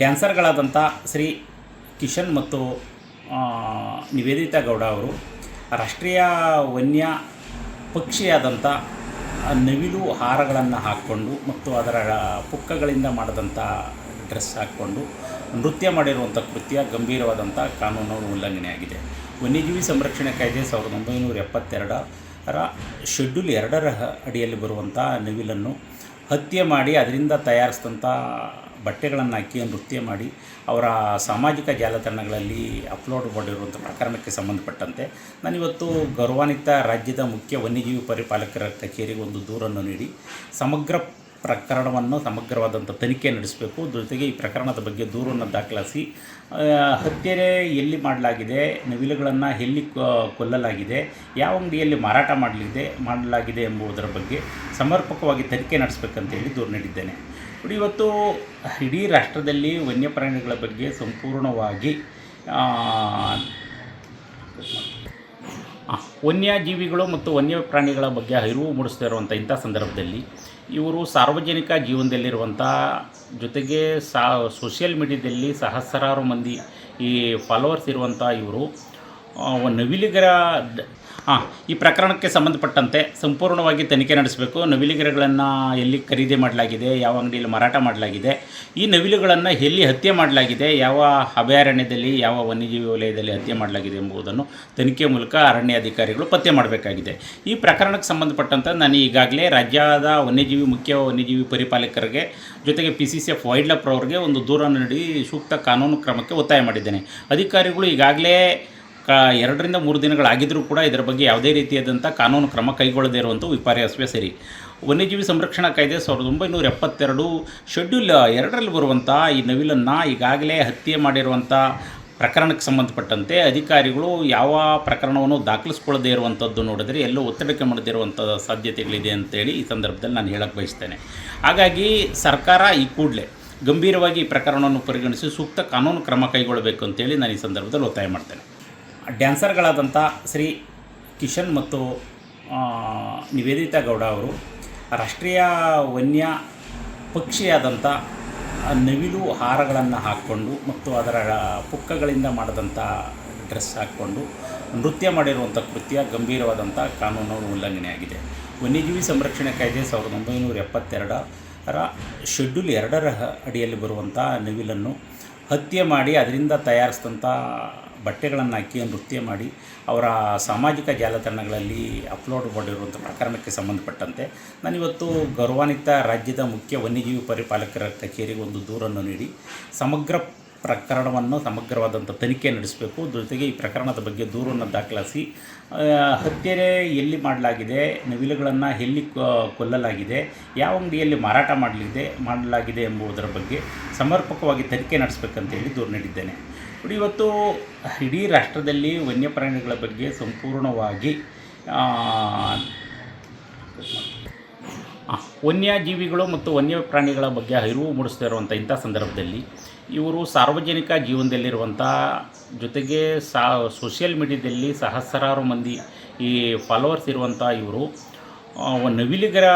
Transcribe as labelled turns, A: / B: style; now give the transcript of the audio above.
A: ಡ್ಯಾನ್ಸರ್ಗಳಾದಂಥ ಶ್ರೀ ಕಿಶನ್ ಮತ್ತು ನಿವೇದಿತಾ ಗೌಡ ಅವರು ರಾಷ್ಟ್ರೀಯ ವನ್ಯ ಪಕ್ಷಿಯಾದಂಥ ನವಿಲು ಹಾರಗಳನ್ನು ಹಾಕ್ಕೊಂಡು ಮತ್ತು ಅದರ ಪುಕ್ಕಗಳಿಂದ ಮಾಡಿದಂಥ ಡ್ರೆಸ್ ಹಾಕ್ಕೊಂಡು ನೃತ್ಯ ಮಾಡಿರುವಂಥ ಕೃತ್ಯ ಗಂಭೀರವಾದಂಥ ಕಾನೂನು ಉಲ್ಲಂಘನೆಯಾಗಿದೆ. ವನ್ಯಜೀವಿ ಸಂರಕ್ಷಣೆ ಕಾಯ್ದೆ 1972ರ ಶೆಡ್ಯೂಲ್ 2ರ ಅಡಿಯಲ್ಲಿ ಬರುವಂಥ ನವಿಲನ್ನು ಹತ್ಯೆ ಮಾಡಿ ಅದರಿಂದ ತಯಾರಿಸಿದಂಥ ಬಟ್ಟೆಗಳನ್ನು ಹಾಕಿ ನೃತ್ಯ ಮಾಡಿ ಅವರ ಸಾಮಾಜಿಕ ಜಾಲತಾಣಗಳಲ್ಲಿ ಅಪ್ಲೋಡ್ ಮಾಡಿರುವಂಥ ಪ್ರಕರಣಕ್ಕೆ ಸಂಬಂಧಪಟ್ಟಂತೆ ನಾನಿವತ್ತು ಗೌರವಾನ್ವಿತ ರಾಜ್ಯದ ಮುಖ್ಯ ವನ್ಯಜೀವಿ ಪರಿಪಾಲಕರ ಕಚೇರಿಗೆ ಒಂದು ದೂರನ್ನು ನೀಡಿ ಸಮಗ್ರವಾದಂಥ ತನಿಖೆ ನಡೆಸಬೇಕು. ಜೊತೆಗೆ ಈ ಪ್ರಕರಣದ ಬಗ್ಗೆ ದೂರನ್ನು ದಾಖಲಿಸಿ ಹತ್ಯೆ ಎಲ್ಲಿ ಮಾಡಲಾಗಿದೆ, ನವಿಲುಗಳನ್ನು ಎಲ್ಲಿ ಕೊಲ್ಲಲಾಗಿದೆ, ಯಾವ ಅಂಗಡಿಯಲ್ಲಿ ಮಾರಾಟ ಮಾಡಲಾಗಿದೆ ಎಂಬುದರ ಬಗ್ಗೆ ಸಮರ್ಪಕವಾಗಿ ತನಿಖೆ ನಡೆಸಬೇಕಂತೇಳಿ ದೂರು ನೀಡಿದ್ದೇನೆ. ಇವತ್ತು ಇಡೀ ರಾಷ್ಟ್ರದಲ್ಲಿ ವನ್ಯಪ್ರಾಣಿಗಳ ಬಗ್ಗೆ ಸಂಪೂರ್ಣವಾಗಿ ವನ್ಯಜೀವಿಗಳು ಮತ್ತು ವನ್ಯಪ್ರಾಣಿಗಳ ಬಗ್ಗೆ ಅರಿವು ಮೂಡಿಸ್ತಾ ಇರುವಂಥ ಇಂಥ ಸಂದರ್ಭದಲ್ಲಿ ಇವರು ಸಾರ್ವಜನಿಕ ಜೀವನದಲ್ಲಿರುವಂಥ ಜೊತೆಗೆ ಸೋಷಿಯಲ್ ಮೀಡಿಯಾದಲ್ಲಿ ಸಹಸ್ರಾರು ಮಂದಿ ಈ ಫಾಲೋವರ್ಸ್ ಇರುವಂಥ ಇವರು ನವಿಲಿಗರ ಈ ಪ್ರಕರಣಕ್ಕೆ ಸಂಬಂಧಪಟ್ಟಂತೆ ಸಂಪೂರ್ಣವಾಗಿ ತನಿಖೆ ನಡೆಸಬೇಕು. ನವಿಲಿಗರಗಳನ್ನು ಎಲ್ಲಿ ಖರೀದಿ ಮಾಡಲಾಗಿದೆ, ಯಾವ ಅಂಗಡಿಯಲ್ಲಿ ಮಾರಾಟ ಮಾಡಲಾಗಿದೆ, ಈ ನವಿಲುಗಳನ್ನು ಎಲ್ಲಿ ಹತ್ಯೆ ಮಾಡಲಾಗಿದೆ, ಯಾವ ಅಭಯಾರಣ್ಯದಲ್ಲಿ, ಯಾವ ವನ್ಯಜೀವಿ ವಲಯದಲ್ಲಿ ಹತ್ಯೆ ಮಾಡಲಾಗಿದೆ ಎಂಬುದನ್ನು ತನಿಖೆ ಮೂಲಕ ಅರಣ್ಯ ಅಧಿಕಾರಿಗಳು ಪತ್ತೆ ಮಾಡಬೇಕಾಗಿದೆ. ಈ ಪ್ರಕರಣಕ್ಕೆ ಸಂಬಂಧಪಟ್ಟಂತೆ ನಾನು ಈಗಾಗಲೇ ರಾಜ್ಯದ ಮುಖ್ಯ ವನ್ಯಜೀವಿ ಪರಿಪಾಲಕರಿಗೆ ಜೊತೆಗೆ PCCF ವೈಲ್ಡ್ ಲೈಫ್ ಅವರಿಗೆ ಒಂದು ದೂರನ್ನು ನೀಡಿ ಸೂಕ್ತ ಕಾನೂನು ಕ್ರಮಕ್ಕೆ ಒತ್ತಾಯ ಮಾಡಿದ್ದೇನೆ. ಅಧಿಕಾರಿಗಳು ಈಗಾಗಲೇ 2 ರಿಂದ 3 ದಿನಗಳಾಗಿದ್ದರೂ ಕೂಡ ಇದರ ಬಗ್ಗೆ ಯಾವುದೇ ರೀತಿಯಾದಂಥ ಕಾನೂನು ಕ್ರಮ ಕೈಗೊಳ್ಳದೇ ಇರುವಂಥ ವಿಪರ್ಯಾಸವೇ ಸರಿ. ವನ್ಯಜೀವಿ ಸಂರಕ್ಷಣಾ ಕಾಯ್ದೆ 1972 ಶೆಡ್ಯೂಲ್ 2ರಲ್ಲಿ ಬರುವಂಥ ಈ ನವಿಲನ್ನು ಈಗಾಗಲೇ ಹತ್ಯೆ ಮಾಡಿರುವಂಥ ಪ್ರಕರಣಕ್ಕೆ ಸಂಬಂಧಪಟ್ಟಂತೆ ಅಧಿಕಾರಿಗಳು ಯಾವ ಪ್ರಕರಣವನ್ನು ದಾಖಲಿಸ್ಕೊಳ್ಳದೇ ಇರುವಂಥದ್ದು ನೋಡಿದರೆ ಎಲ್ಲೋ ಒತ್ತಡಕ್ಕೆ ಮಾಡದೇ ಇರುವಂಥ ಸಾಧ್ಯತೆಗಳಿದೆ ಅಂತೇಳಿ ಈ ಸಂದರ್ಭದಲ್ಲಿ ನಾನು ಹೇಳಕ್ಕೆ ಬಯಸ್ತೇನೆ. ಹಾಗಾಗಿ ಸರ್ಕಾರ ಈ ಕೂಡಲೇ ಗಂಭೀರವಾಗಿ ಈ ಪ್ರಕರಣವನ್ನು ಪರಿಗಣಿಸಿ ಸೂಕ್ತ ಕಾನೂನು ಕ್ರಮ ಕೈಗೊಳ್ಳಬೇಕು ಅಂತೇಳಿ ನಾನು ಈ ಸಂದರ್ಭದಲ್ಲಿ ಒತ್ತಾಯ ಮಾಡ್ತೇನೆ. ಡ್ಯಾನ್ಸರ್ಗಳಾದಂಥ ಶ್ರೀ ಕಿಶನ್ ಮತ್ತು ನಿವೇದಿತಾ ಗೌಡ ಅವರು ರಾಷ್ಟ್ರೀಯ ವನ್ಯ ಪಕ್ಷಿಯಾದಂಥ ನವಿಲು ಹಾರಗಳನ್ನು ಹಾಕ್ಕೊಂಡು ಮತ್ತು ಅದರ ಪುಕ್ಕಗಳಿಂದ ಮಾಡಿದಂಥ ಡ್ರೆಸ್ ಹಾಕ್ಕೊಂಡು ನೃತ್ಯ ಮಾಡಿರುವಂಥ ಕೃತ್ಯ ಗಂಭೀರವಾದಂಥ ಕಾನೂನು ಉಲ್ಲಂಘನೆಯಾಗಿದೆ. ವನ್ಯಜೀವಿ ಸಂರಕ್ಷಣೆ ಕಾಯ್ದೆ 1972ರ ಶೆಡ್ಯೂಲ್ 2ರ ಅಡಿಯಲ್ಲಿ ಬರುವಂಥ ನವಿಲನ್ನು ಹತ್ಯೆ ಮಾಡಿ ಅದರಿಂದ ತಯಾರಿಸಿದಂಥ ಬಟ್ಟೆಗಳನ್ನು ಹಾಕಿ ನೃತ್ಯ ಮಾಡಿ ಅವರ ಸಾಮಾಜಿಕ ಜಾಲತಾಣಗಳಲ್ಲಿ ಅಪ್ಲೋಡ್ ಮಾಡಿರುವಂಥ ಪ್ರಕರಣಕ್ಕೆ ಸಂಬಂಧಪಟ್ಟಂತೆ ನಾನಿವತ್ತು ಗೌರವಾನ್ವಿತ ರಾಜ್ಯದ ಮುಖ್ಯ ವನ್ಯಜೀವಿ ಪರಿಪಾಲಕರ ಕಚೇರಿಗೆ ಒಂದು ದೂರನ್ನು ನೀಡಿ ಸಮಗ್ರವಾದಂಥ ತನಿಖೆ ನಡೆಸಬೇಕು. ಜೊತೆಗೆ ಈ ಪ್ರಕರಣದ ಬಗ್ಗೆ ದೂರನ್ನು ದಾಖಲಿಸಿ ಹತ್ಯೆ ಎಲ್ಲಿ ಮಾಡಲಾಗಿದೆ, ನವಿಲುಗಳನ್ನು ಎಲ್ಲಿ ಕೊಲ್ಲಲಾಗಿದೆ, ಯಾವ ಅಂಗಡಿಯಲ್ಲಿ ಮಾರಾಟ ಮಾಡಲಾಗಿದೆ ಎಂಬುದರ ಬಗ್ಗೆ ಸಮರ್ಪಕವಾಗಿ ತನಿಖೆ ನಡೆಸಬೇಕಂತೇಳಿ ದೂರು ನೀಡಿದ್ದೇನೆ. ಇವತ್ತು ಇಡೀ ರಾಷ್ಟ್ರದಲ್ಲಿ ವನ್ಯಪ್ರಾಣಿಗಳ ಬಗ್ಗೆ ಸಂಪೂರ್ಣವಾಗಿ ವನ್ಯಜೀವಿಗಳು ಮತ್ತು ವನ್ಯಪ್ರಾಣಿಗಳ ಬಗ್ಗೆ ಅರಿವು ಮೂಡಿಸ್ತಾ ಇರುವಂಥ ಇಂಥ ಸಂದರ್ಭದಲ್ಲಿ ಇವರು ಸಾರ್ವಜನಿಕ ಜೀವನದಲ್ಲಿರುವಂಥ ಜೊತೆಗೆ ಸೋಷಿಯಲ್ ಮೀಡಿಯಾದಲ್ಲಿ ಸಹಸ್ರಾರು ಮಂದಿ ಈ ಫಾಲೋವರ್ಸ್ ಇರುವಂಥ ಇವರು ನವಿಲಿಗರ